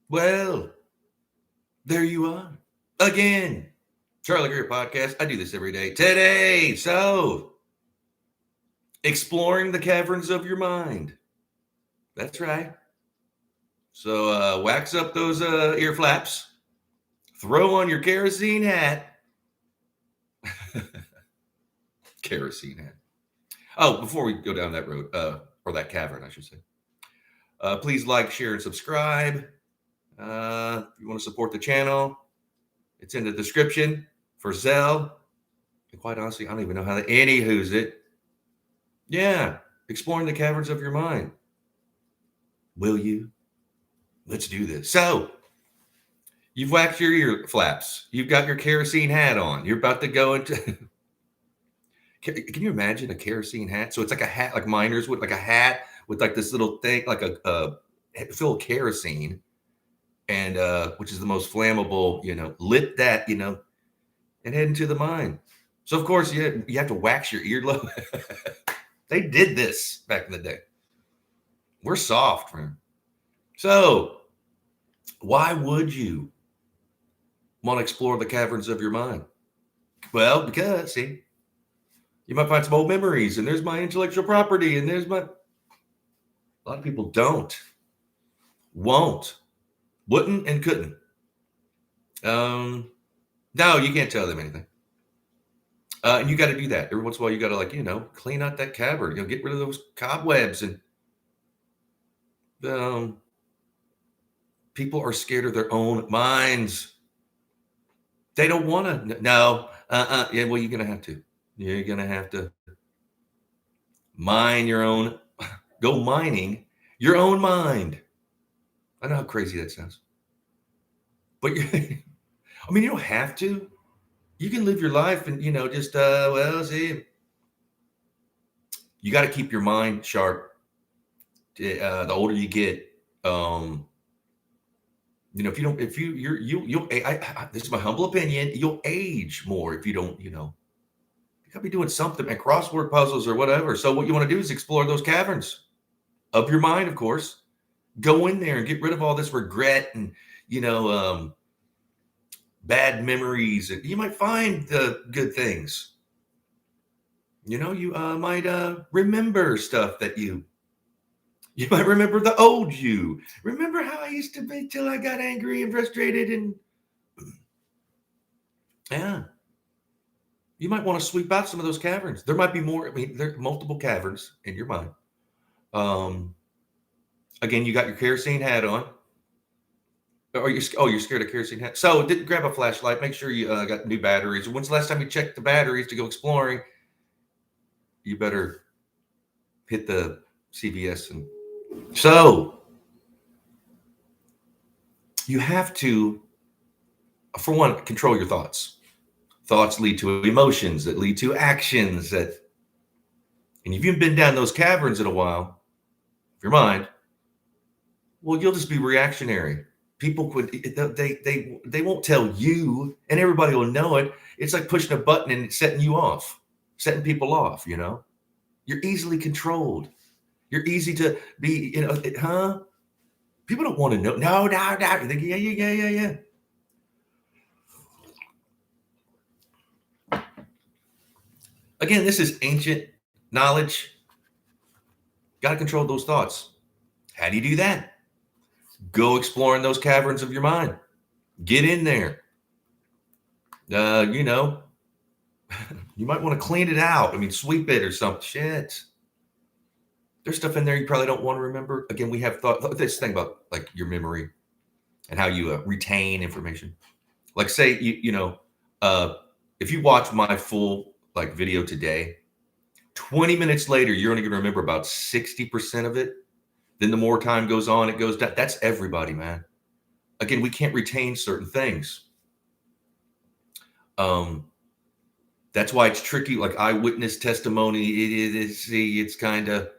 Well, there you are. Again. Charlie Greer podcast. I do this every day. Today, exploring the caverns of your mind. That's right. So wax up those ear flaps. Throw on your kerosene hat. Kerosene hat. Oh, before we go down that road, or that cavern, I should say. Please like, share, and subscribe. If you want to support the channel, it's in the description for Zelle. And quite honestly, I don't even know how to anywho's it. Yeah, exploring the caverns of your mind. Will you? Let's do this. So, you've waxed your ear flaps. You've got your kerosene hat on. You're about to go into. Can you imagine a kerosene hat? So it's like a hat, like miners would, like a hat with like this little thing, like a fill of kerosene, and which is the most flammable. Lit that, and head into the mine. So of course you have to wax your earlobe. They did this back in the day. We're soft, man. So why would you want to explore the caverns of your mind? Well, because see, you might find some old memories, and there's my intellectual property, and there's my. A lot of people won't, wouldn't, and couldn't. No, you can't tell them anything. And you got to do that every once in a while. You got to clean out that cavern. Get rid of those cobwebs, and people are scared of their own minds. They don't want to. No, yeah. Well, you're gonna have to. You're gonna have to mine your own. Go mining your own mind. I know how crazy that sounds, but I mean, you don't have to. You can live your life and just see. You got to keep your mind sharp. The older you get, if you don't, if you'll. This is my humble opinion. You'll age more if you don't. You got to be doing something, and crossword puzzles or whatever. So what you want to do is explore those caverns of your mind, of course. Go in there and get rid of all this regret and bad memories. And you might find the good things. You might remember stuff that you might remember the old you. Remember how I used to be till I got angry and frustrated, and yeah. You might want to sweep out some of those caverns. There might be more. I mean, there are multiple caverns in your mind. Again, you got your kerosene hat on. You're scared of kerosene hat. So grab a flashlight. Make sure you got new batteries. When's the last time you checked the batteries to go exploring? You better hit the CVS. And so you have to, for one, control your thoughts. Thoughts lead to emotions that lead to actions and if you've been down those caverns in a while, your mind, well, you'll just be reactionary. People would they won't tell you, and everybody will know it. It's like pushing a button and it's setting you off, setting people off. You're easily controlled. You're easy to be. People don't want to know. No. You think, yeah. Again, this is ancient knowledge. Got to control those thoughts. How do you do that? Go exploring those caverns of your mind. Get in there. You might want to clean it out. I mean, sweep it or some shit. There's stuff in there you probably don't want to remember. Again, we have thought this thing about like your memory and how you retain information. Like say if you watch my full like video today, 20 minutes later, you're only going to remember about 60% of it. Then the more time goes on, it goes down. That's everybody, man. Again, we can't retain certain things. That's why it's tricky. Like eyewitness testimony, it's kind of.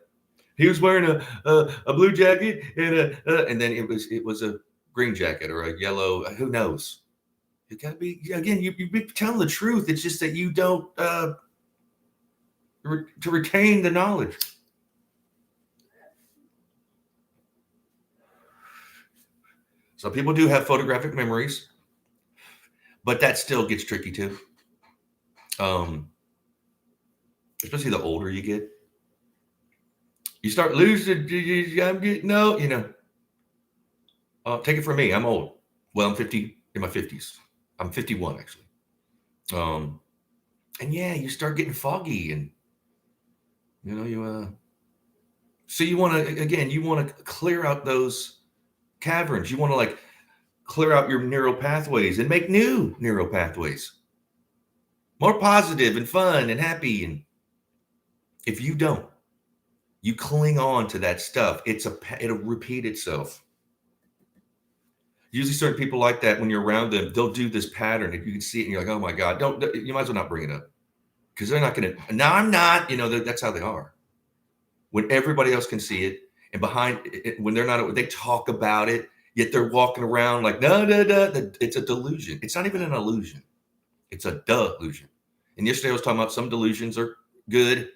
He was wearing a blue jacket and then it was a green jacket or a yellow. Who knows? You gotta be again. You be telling the truth. It's just that you don't to retain the knowledge. Some people do have photographic memories, but that still gets tricky too. Especially the older you get, you start losing. I'm getting old, take it from me. I'm old. Well, I'm 50 in my 50s. I'm 51 actually. And yeah, you start getting foggy, and so you want to, again, you want to clear out those caverns. You want to like clear out your neural pathways and make new neural pathways, more positive and fun and happy. And if you don't, you cling on to that stuff, it'll repeat itself. Usually certain people like that, when you're around them, they'll do this pattern and you can see it and you're like, oh my God, you might as well not bring it up, because they're not going to. No, I'm not. That's how they are. When everybody else can see it, and behind it, when they're not, they talk about it, yet they're walking around like, no. It's a delusion. It's not even an illusion. It's a delusion. And yesterday I was talking about some delusions are good,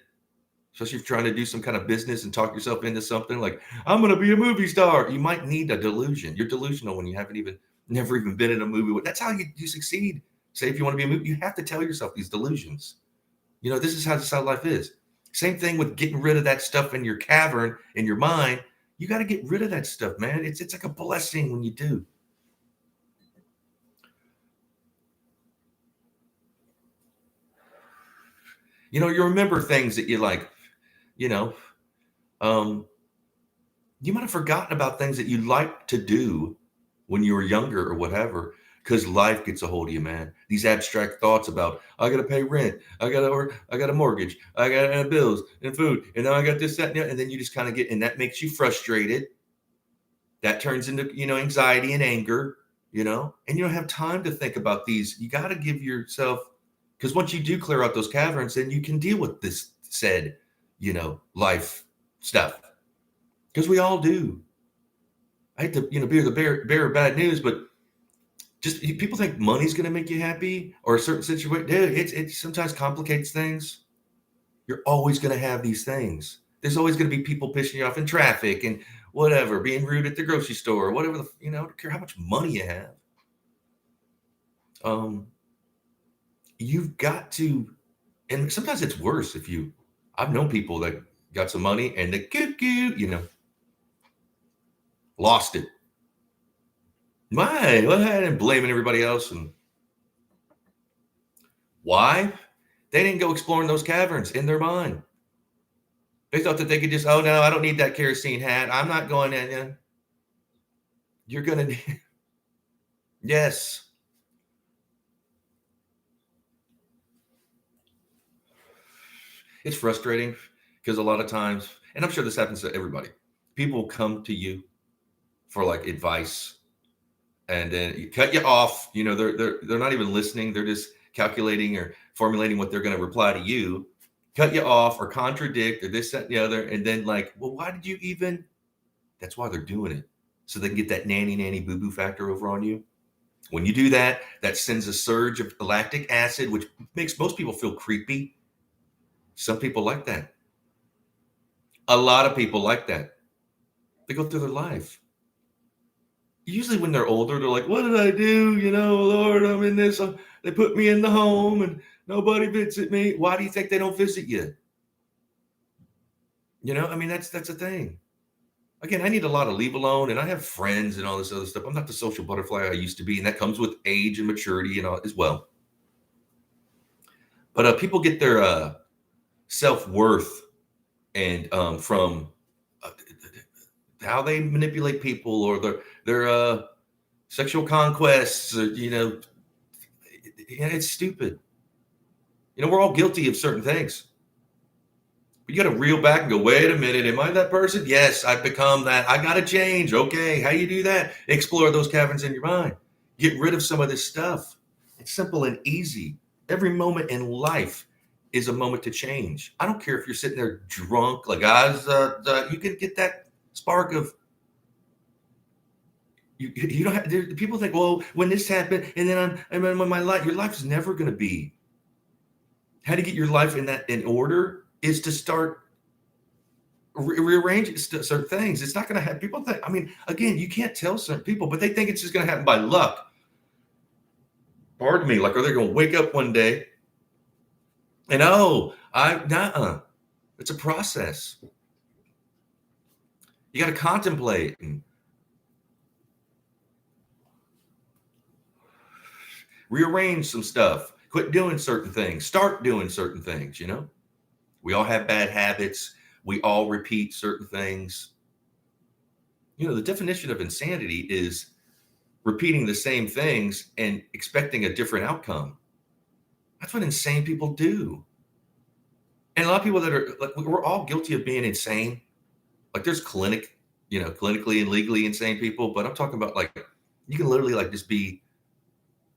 especially if you're trying to do some kind of business and talk yourself into something like, I'm going to be a movie star. You might need a delusion. You're delusional when you never even been in a movie. That's how you succeed. Say, if you want to be a movie, you have to tell yourself these delusions. This is how life is. Same thing with getting rid of that stuff in your cavern, in your mind. You got to get rid of that stuff, man. It's like a blessing when you do. You remember things that you like, you might have forgotten about things that you liked to do when you were younger or whatever, because life gets a hold of you, man. These abstract thoughts about, I got to pay rent, I got a mortgage, I got bills and food, and now I got this, that, and then you just kind of and that makes you frustrated. That turns into, anxiety and anger, and you don't have time to think about these. You got to give yourself, because once you do clear out those caverns, then you can deal with this said, life stuff. Because we all do. I hate to, be the bearer of bad news, but just people think money's going to make you happy or a certain situation. Dude, it sometimes complicates things. You're always going to have these things. There's always going to be people pissing you off in traffic and whatever, being rude at the grocery store, or whatever. I don't care how much money you have. You've got to, and sometimes it's worse I've known people that got some money and they lost it. And blaming everybody else. And why? They didn't go exploring those caverns in their mind. They thought that they could just, oh no, I don't need that kerosene hat. I'm not going in. You're going to, yes. It's frustrating because a lot of times, and I'm sure this happens to everybody, people come to you for like advice, and then you cut you off. They're not even listening. They're just calculating or formulating what they're going to reply to you, cut you off or contradict or this, that, and the other. And then like, well, why did you even? That's why they're doing it. So they can get that nanny boo-boo factor over on you. When you do that, that sends a surge of lactic acid, which makes most people feel creepy. Some people like that. A lot of people like that. They go through their life. Usually when they're older, they're like, what did I do? Lord, I'm in this. They put me in the home and nobody visits me. Why do you think they don't visit you? That's a thing. Again, I need a lot of leave alone, and I have friends and all this other stuff. I'm not the social butterfly I used to be, and that comes with age and maturity and all as well. But people get their self-worth and from how they manipulate people or their sexual conquests, it's stupid. We're all guilty of certain things. But you got to reel back and go, wait a minute, am I that person? Yes, I've become that. I got to change. Okay, how you do that? Explore those caverns in your mind. Get rid of some of this stuff. It's simple and easy. Every moment in life is a moment to change. I don't care if you're sitting there drunk, like guys, you can get that spark of, you don't have, people think, well, when this happened, and then when my life, your life is never going to be. How to get your life in order is to start rearrange certain things. It's not going to have people think, I mean, again, you can't tell certain people, but they think it's just going to happen by luck. Pardon me. Like, are they going to wake up one day and, it's a process. You got to contemplate and rearrange some stuff. Quit doing certain things. Start doing certain things, We all have bad habits. We all repeat certain things. The definition of insanity is repeating the same things and expecting a different outcome. That's what insane people do. And a lot of people that are like, we're all guilty of being insane. Like there's clinically and legally insane people, but I'm talking about like, you can literally like just be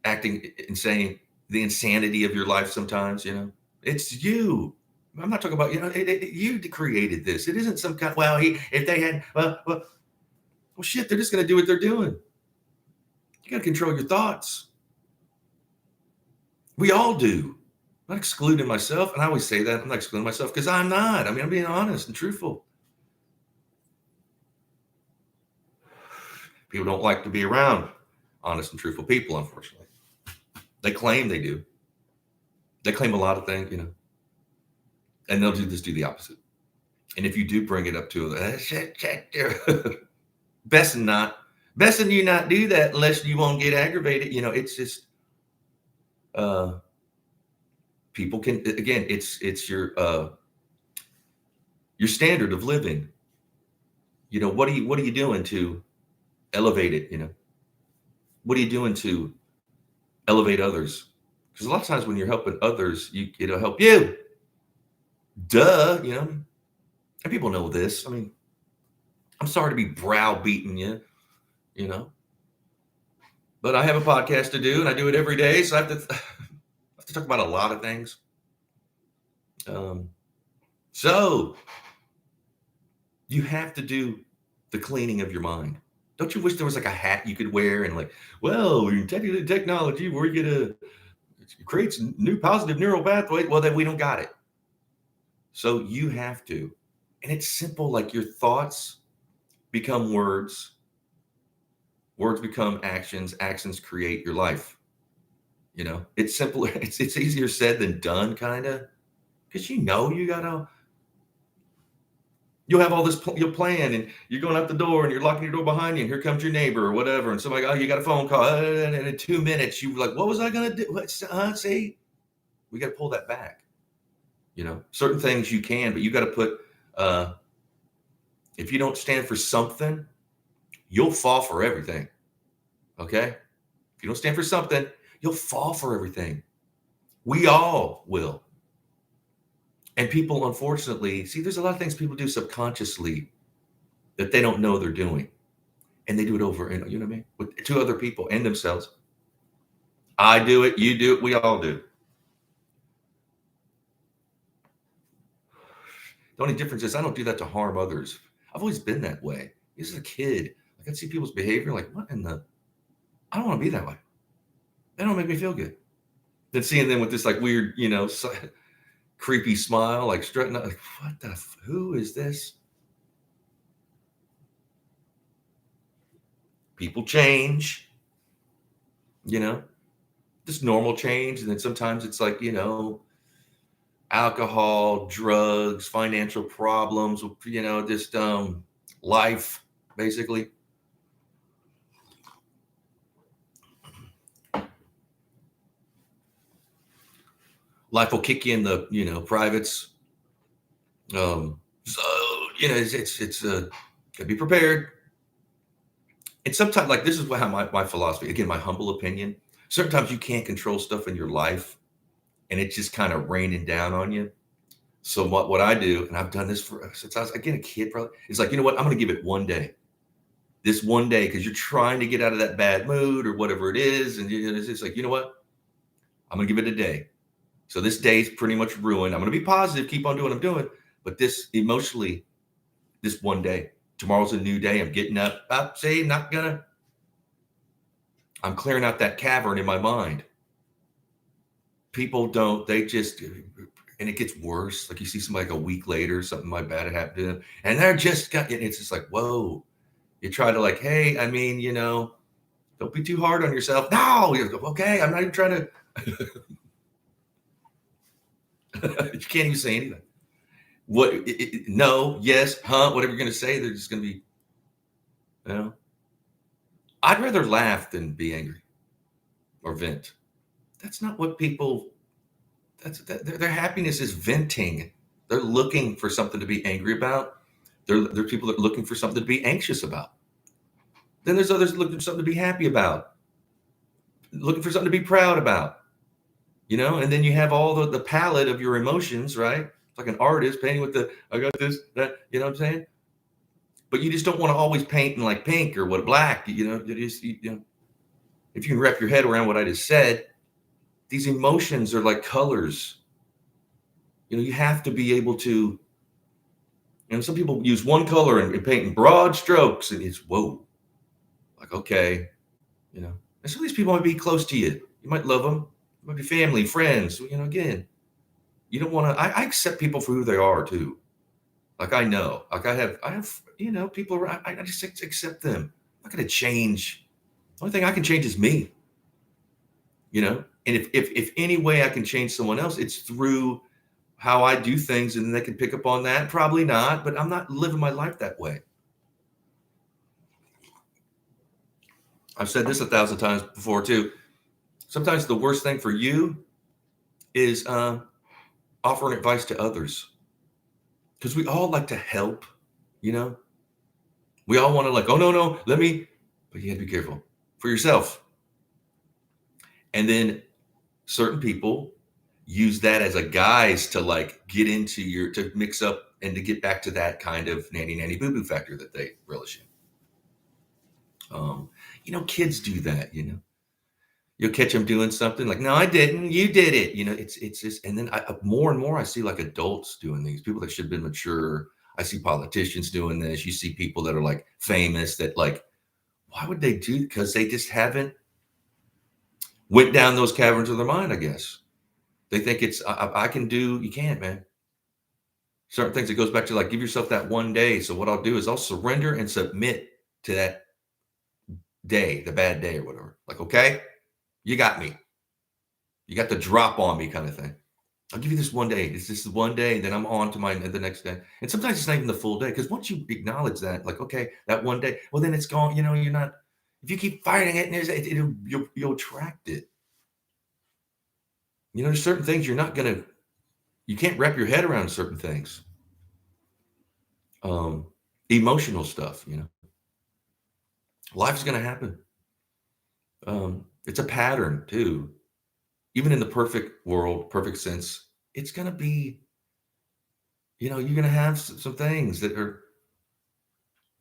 acting insane, the insanity of your life sometimes, it's you. I'm not talking about, you created this. It isn't some kind, if they had, shit, they're just going to do what they're doing. You got to control your thoughts. We all do. I'm not excluding myself. And I always say that I'm not excluding myself because I'm not. I mean, I'm being honest and truthful. People don't like to be around honest and truthful people, unfortunately. They claim they do. They claim a lot of things, and they'll do the opposite. And if you do bring it up to them, best than you not do that unless you won't get aggravated. It's just, people can, again, it's your standard of living. What are you doing to elevate it? What are you doing to elevate others? Because a lot of times when you're helping others, it'll help you. Duh, and people know this. I mean, I'm sorry to be browbeating you, but I have a podcast to do and I do it every day. So I have to talk about a lot of things. So you have to do the cleaning of your mind. Don't you wish there was like a hat you could wear and like, well, technology, we're going to create new positive neural pathways. Well, then we don't got it. So you have to, and it's simple. Like your thoughts become words. Words become actions. Actions create your life. It's simpler. It's easier said than done, kind of, because you gotta. You'll have all this. You'll plan, and you're going out the door, and you're locking your door behind you, and here comes your neighbor or whatever, and somebody, you got a phone call, and in 2 minutes, you were like, what was I gonna do? See, we got to pull that back. Certain things you can, but you got to put. If you don't stand for something, you'll fall for everything. Okay? If you don't stand for something, you'll fall for everything. We all will. And people, unfortunately, see, there's a lot of things people do subconsciously that they don't know they're doing. And they do it over, you know what I mean? With two other people and themselves. I do it, you do it, we all do. The only difference is I don't do that to harm others. I've always been that way. As a kid, I can see people's behavior like, what in the? I don't want to be that way. They don't make me feel good. Then seeing them with this like weird, creepy smile, like strutting out, like, who is this? People change, just normal change. And then sometimes it's like, alcohol, drugs, financial problems, just life, basically. Life will kick you in the, privates. So, it's gotta be prepared. And sometimes, like, this is how my philosophy, again, my humble opinion, sometimes you can't control stuff in your life and it's just kind of raining down on you. So what I do, and I've done this since I was, again, a kid, probably, it's like, you know what? I'm going to give it one day. This one day, because you're trying to get out of that bad mood or whatever it is. And it's just like, you know what? I'm going to give it a day. So this day is pretty much ruined. I'm going to be positive, keep on doing what I'm doing. But this emotionally, this one day, tomorrow's a new day. I'm getting up, I'm clearing out that cavern in my mind. People don't, they just, and it gets worse. Like you see somebody like a week later, something might bad happened to them, and they're just got. And it's just like, whoa. You try to like, hey, I mean, don't be too hard on yourself. No, you go, okay, I'm not even trying to. You can't even say anything. No, yes, huh, whatever you're going to say, they're just going to be, you know. I'd rather laugh than be angry or vent. That's not what people. Their happiness is venting. They're looking for something to be angry about. They're people that are looking for something to be anxious about. Then there's others looking for something to be happy about, looking for something to be proud about. And then you have all the palette of your emotions, right? It's like an artist painting with I got this, that, you know what I'm saying? But you just don't want to always paint in like pink or what black, if you can wrap your head around what I just said, these emotions are like colors. You have to be able to, some people use one color and paint in broad strokes, and it's whoa, like, okay, and some of these people might be close to you. You might love them, might be family, friends, again, you don't want to, I accept people for who they are too. Like I know, like I have, people around, I just accept them. I'm not going to change. The only thing I can change is me, and if any way I can change someone else, it's through how I do things, and they can pick up on that. Probably not, but I'm not living my life that way. I've said this 1,000 times before too. Sometimes the worst thing for you is offering advice to others, because we all like to help. We all want to like, oh no, let me, but you have to be careful for yourself. And then certain people use that as a guise to like get into to mix up and to get back to that kind of nanny boo boo factor that they relish in. Kids do that. You'll catch them doing something like, no, I didn't, you did it. It's just, and then more and more I see like adults doing these, people that should have been mature. I see politicians doing this. You see people that are like famous that like, why would they do? Because they just haven't went down those caverns of their mind, I guess. They think it's, I can do, you can't, man. Certain things, it goes back to like, give yourself that one day. So what I'll do is I'll surrender and submit to that day, the bad day or whatever. Like, okay, you got me. You got the drop on me kind of thing. I'll give you this one day. It's just one day, then I'm on to the next day. And sometimes it's not even the full day, because once you acknowledge that, like, okay, that one day, well, then it's gone. You're not. If you keep fighting it, you'll attract it. There's certain things you can't wrap your head around certain things. Emotional stuff. Life's going to happen. It's a pattern too. Even in the perfect world, perfect sense, it's going to be, you're going to have some things that are,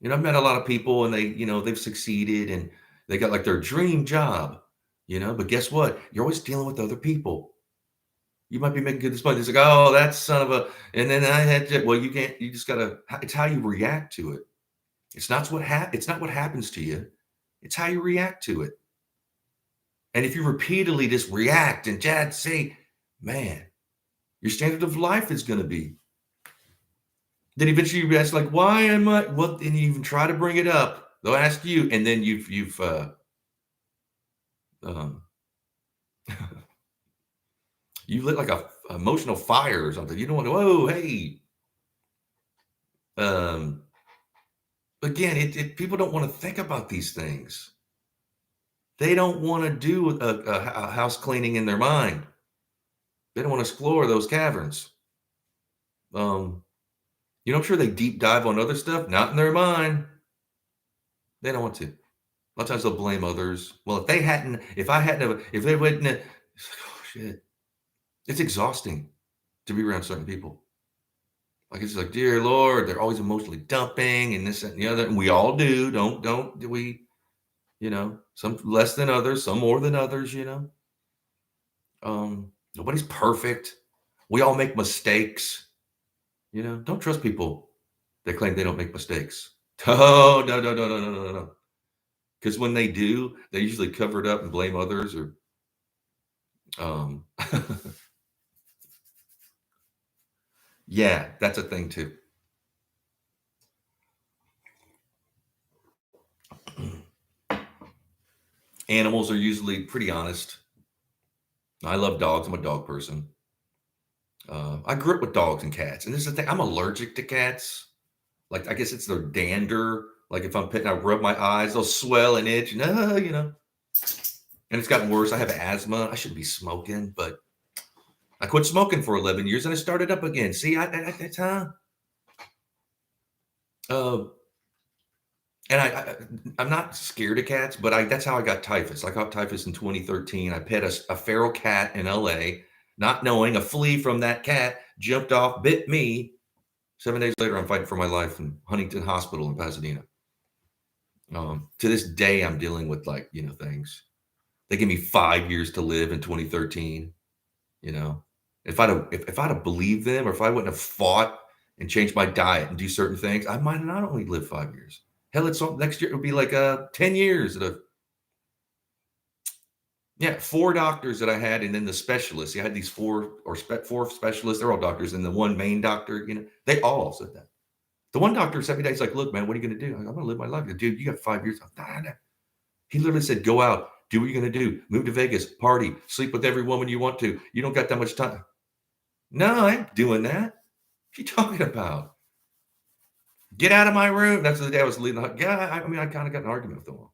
I've met a lot of people, and they've succeeded, and they got like their dream job, but guess what? You're always dealing with other people. You might be making good this money. It's like, oh, that son of a, and then I had to, well, you can't, you just gotta, it's how you react to it. It's not what happens to you. It's how you react to it. And if you repeatedly just react and just say, man, your standard of life is going to be. Then eventually you ask, like, why am I? Well, and you even try to bring it up. They'll ask you, and then you've you lit like a emotional fire or something. You don't want to. Whoa, hey. Again, people don't want to think about these things. They don't want to do a house cleaning in their mind. They don't want to explore those caverns. I'm sure they deep dive on other stuff, not in their mind. They don't want to. A lot of times they'll blame others. Well, if they wouldn't, it's like, oh shit. It's exhausting to be around certain people. Like, it's like, dear Lord, they're always emotionally dumping and this and the other. And we all do. Don't we, some less than others, some more than others, Nobody's perfect. We all make mistakes. Don't trust people that claim they don't make mistakes. Oh, no. Because when they do, they usually cover it up and blame others, or Yeah, that's a thing too. Animals are usually pretty honest. I love dogs. I'm a dog person. I grew up with dogs and cats, and this is the thing. I'm allergic to cats. Like, I guess it's their dander. Like, if I'm petting, I rub my eyes, they'll swell and itch, and and it's gotten worse. I have asthma. I shouldn't be smoking, but I quit smoking for 11 years and I started up again. See, that's uh, and I'm not scared of cats, but that's how I got typhus. I got typhus in 2013. I pet a feral cat in LA, not knowing a flea from that cat jumped off, bit me. 7 days later, I'm fighting for my life in Huntington Hospital in Pasadena. To this day, I'm dealing with things. They gave me 5 years to live in 2013. You know, if I'd have believed them, or if I wouldn't have fought and changed my diet and do certain things, I might not only live 5 years. Hell, next year it would be like 10 years. Yeah, four doctors that I had, and then the specialists. I had these four specialists. They're all doctors, and the one main doctor. They all said that. The one doctor said me, he's like, "Look, man, what are you going to do?" I'm going to live my life. Dude, you got 5 years. Nah, nah. He literally said, "Go out, do what you're going to do, move to Vegas, party, sleep with every woman you want to. You don't got that much time." No, I ain't doing that. What you talking about? Get out of my room. That's the day I was leaving. Yeah, I mean, I kind of got an argument with them.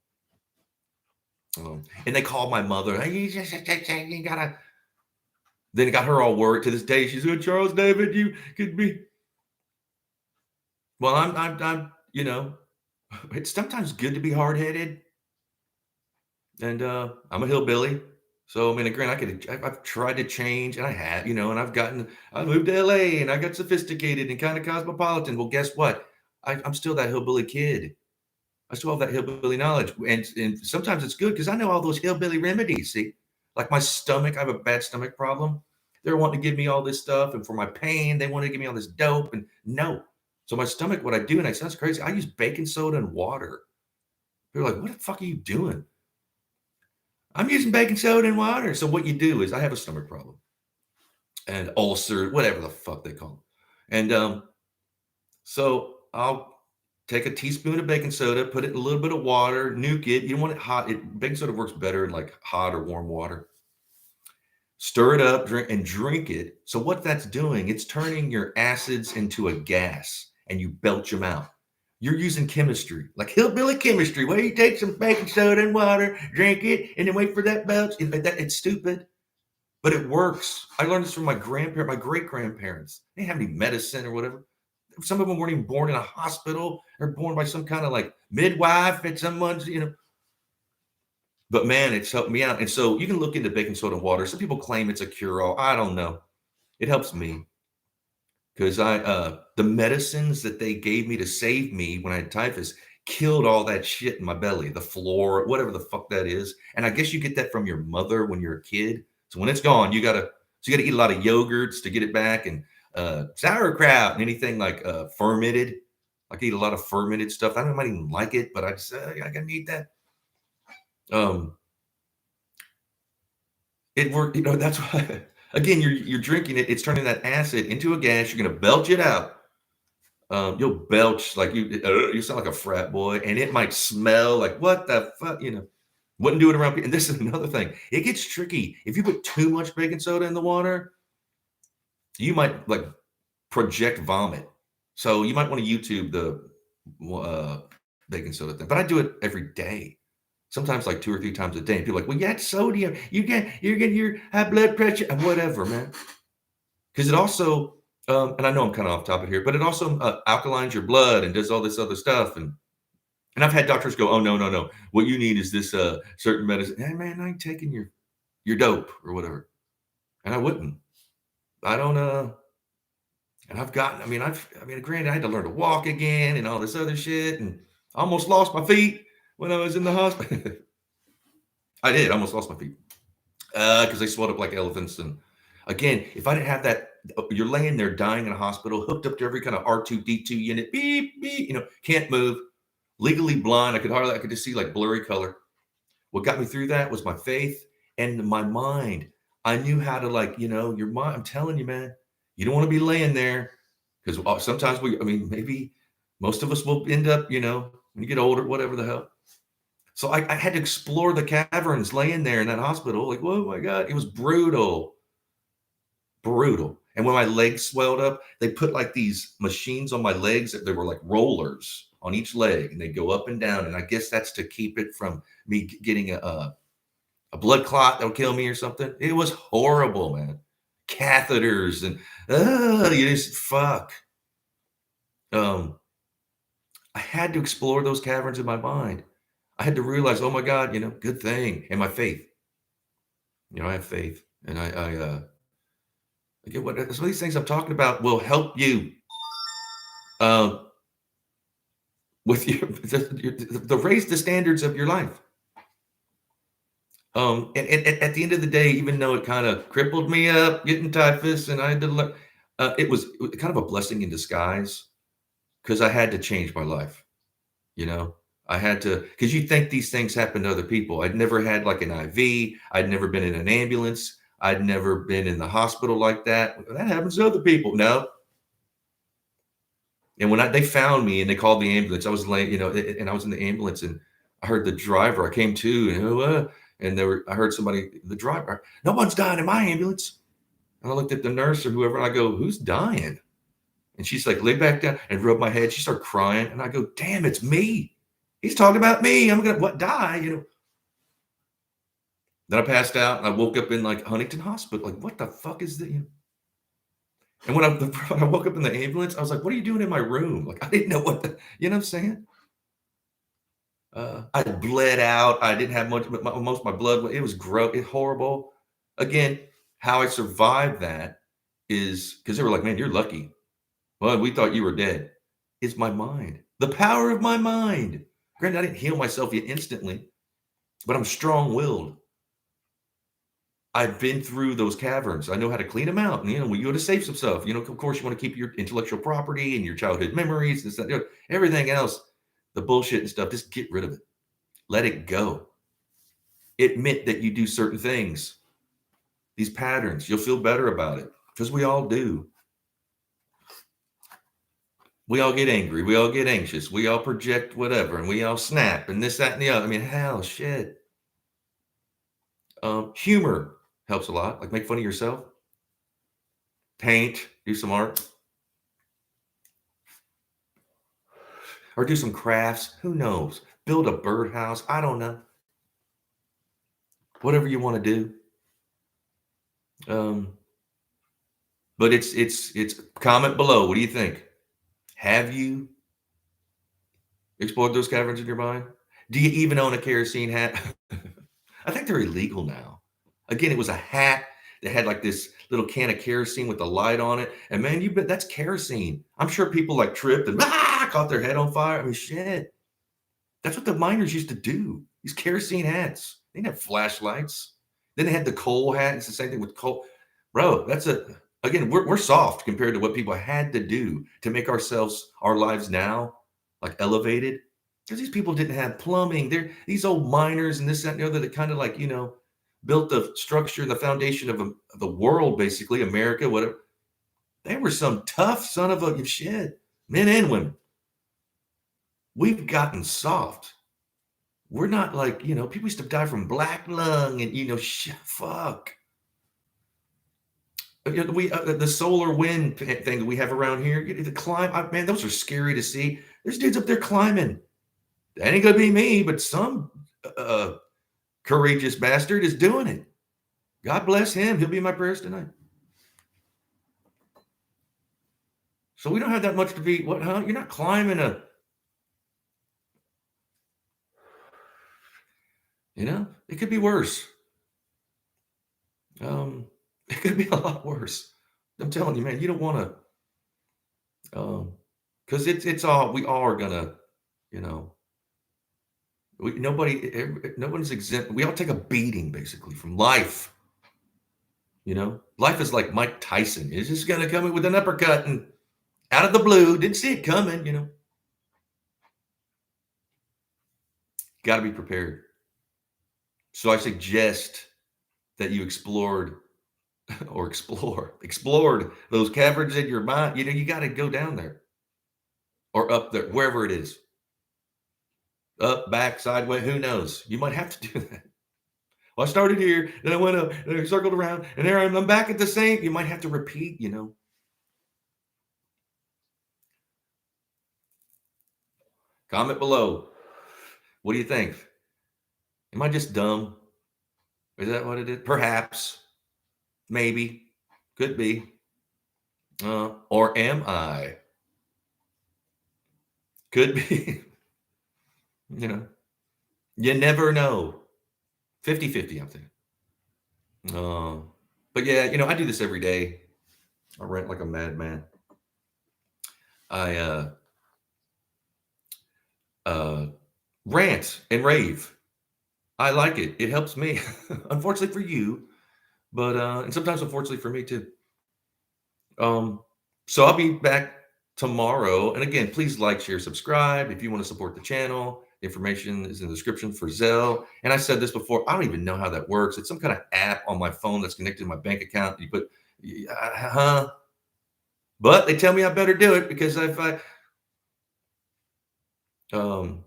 And they called my mother. Hey, you gotta. Then it got her all worried. To this day, she's like, "Charles David, you could be." Well, it's sometimes good to be hard headed, and I'm a hillbilly. So I mean, granted, I've tried to change, and I have, and I moved to LA, and I got sophisticated and kind of cosmopolitan. Well, guess what? I'm still that hillbilly kid. I still have that hillbilly knowledge, and sometimes it's good because I know all those hillbilly remedies. See, like my stomach, I have a bad stomach problem. They're wanting to give me all this stuff, and for my pain, they want to give me all this dope. And no, so my stomach, what I do, and it sounds crazy, I use baking soda and water. They're like, "What the fuck are you doing?" I'm using baking soda and water. So what you do is, I have a stomach problem and ulcer, whatever the fuck they call them, and so I'll take a teaspoon of baking soda, put it in a little bit of water, nuke it. You don't want it hot. Baking soda works better in like hot or warm water. Stir it up, drink it. So what that's doing, it's turning your acids into a gas, and you belch them out. You're using chemistry, like hillbilly chemistry, where you take some baking soda and water, drink it, and then wait for that belch. It's stupid, but it works. I learned this from my grandparents, my great grandparents. They didn't have any medicine or whatever. Some of them weren't even born in a hospital. They're born by some kind of like midwife at someone's. But man, it's helped me out. And so you can look into baking soda and water. Some people claim it's a cure-all. I don't know. It helps me because the medicines that they gave me to save me when I had typhus killed all that shit in my belly, the floor, whatever the fuck that is. And I guess you get that from your mother when you're a kid. So when it's gone, you gotta eat a lot of yogurts to get it back, and sauerkraut and anything like fermented. I eat a lot of fermented stuff. I might even like it, but I just I gotta eat that. Um, it worked. That's why. Again, you're drinking it. It's turning that acid into a gas. You're gonna belch it out. You'll belch like you sound like a frat boy, and it might smell like what the fuck. Wouldn't do it around people. And this is another thing. It gets tricky if you put too much baking soda in the water. You might like project vomit. So you might want to YouTube the baking soda thing. But I do it every day. Sometimes like 2 or 3 times a day. And people are like, well, you got sodium. You're getting your high blood pressure and whatever, man. Because it also, and I know I'm kind of off topic here, but it also alkalines your blood and does all this other stuff. And I've had doctors go, oh, no, no, no. What you need is this certain medicine. Hey, man, I ain't taking your dope or whatever. And I wouldn't. I don't, and granted, I had to learn to walk again and all this other shit. And I almost lost my feet when I was in the hospital. I did. I almost lost my feet because they swelled up like elephants. And again, if I didn't have that, you're laying there dying in a hospital, hooked up to every kind of R2D2 unit, beep, beep, can't move, legally blind. I could just see like blurry color. What got me through that was my faith and my mind. I knew how to your mind. I'm telling you, man, you don't want to be laying there because sometimes maybe most of us will end up, when you get older, whatever the hell. So I had to explore the caverns laying there in that hospital. Like, oh my God, it was brutal, brutal. And when my legs swelled up, they put like these machines on my legs that they were like rollers on each leg, and they go up and down. And I guess that's to keep it from me getting a blood clot that'll kill me or something. It was horrible, man. Catheters and you just fuck. Um, I had to explore those caverns in my mind. I had to realize, oh my God, good thing. And my faith. I have faith. And I get what some of these things I'm talking about will help you uh, with the raise the standards of your life. And at the end of the day, even though it kind of crippled me up, getting typhus, and I had to learn, it was kind of a blessing in disguise because I had to change my life. You know, I had to, because you think these things happen to other people. I'd never had like an IV. I'd never been in an ambulance. I'd never been in the hospital like that. That happens to other people. No. And when they found me and they called the ambulance, I was laying, and I was in the ambulance and I heard the driver, I came to, and I heard somebody, the driver, no one's dying in my ambulance. And I looked at the nurse or whoever and I go, who's dying? And she's like, lay back down and rubbed my head. She started crying. And I go, damn, it's me. He's talking about me. I'm going to die, Then I passed out and I woke up in like Huntington Hospital. Like, what the fuck is that? And when I woke up in the ambulance, I was like, what are you doing in my room? Like, I didn't know you know what I'm saying? I bled out. I didn't have much, but most of my blood, it was gross, horrible. Again, how I survived that is because they were like, man, you're lucky. Well, we thought you were dead. It's my mind, the power of my mind. Granted, I didn't heal myself yet instantly, but I'm strong-willed. I've been through those caverns. I know how to clean them out. And, we go to save some stuff. Of course, you want to keep your intellectual property and your childhood memories and stuff. Everything else, the bullshit and stuff, just get rid of it. Let it go. Admit that you do certain things. These patterns, you'll feel better about it because we all do. We all get angry. We all get anxious. We all project whatever, and we all snap and this, that, and the other. I mean, hell, shit. Humor helps a lot. Like make fun of yourself. Paint, do some art. Or do some crafts. Who knows? Build a birdhouse. I don't know. Whatever you want to do. But it's comment below. What do you think? Have you explored those caverns in your mind? Do you even own a kerosene hat? I think they're illegal now. Again, it was a hat that had like this little can of kerosene with the light on it. And man, you bet that's kerosene. I'm sure people like tripped and caught their head on fire. I mean, shit. That's what the miners used to do. These kerosene hats. They didn't have flashlights. Then they had the coal hat. It's the same thing with coal. Bro, again, we're soft compared to what people had to do to make our lives now, like elevated. Because these people didn't have plumbing. They're these old miners and this, that, and the other that kind of like, built the structure and the foundation of the world, basically, America, whatever. They were some tough son of a shit, men and women. We've gotten soft. We're not like, people used to die from black lung and, fuck. The solar wind thing that we have around here, the climb, man, those are scary to see. There's dudes up there climbing. That ain't gonna be me, but some courageous bastard is doing it. God bless him. He'll be in my prayers tonight. So we don't have that much to be. What, huh? You're not climbing it could be worse. It could be a lot worse. I'm telling you, man, you don't want to, because it's all, we all are gonna, nobody's exempt. We all take a beating basically from life. Life is like Mike Tyson. It's just gonna come in with an uppercut and out of the blue. Didn't see it coming. Got to be prepared. So I suggest that you explored or explored those caverns in your mind. You got to go down there or up there, wherever it is, up, back, sideways. Who knows? You might have to do that. Well, I started here, then I went up, and I circled around, and there I'm back at the same. You might have to repeat. Comment below. What do you think? Am I just dumb? Is that what it is? Perhaps. Maybe. Could be. Or am I? Could be. you know, you never know. 50-50, I'm thinking. But yeah, I do this every day. I rant like a madman. I uh, rant and rave. I like it. It helps me. Unfortunately for you, but and sometimes unfortunately for me too. Um, so I'll be back tomorrow. And again, please like, share, subscribe if you want to support the channel. Information is in the description for Zelle. And I said this before, I don't even know how that works. It's some kind of app on my phone that's connected to my bank account. You put, but they tell me I better do it because if I, um,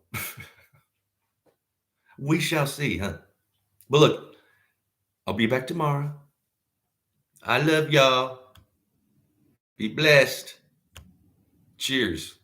we shall see, huh? But look, I'll be back tomorrow. I love y'all. Be blessed. Cheers.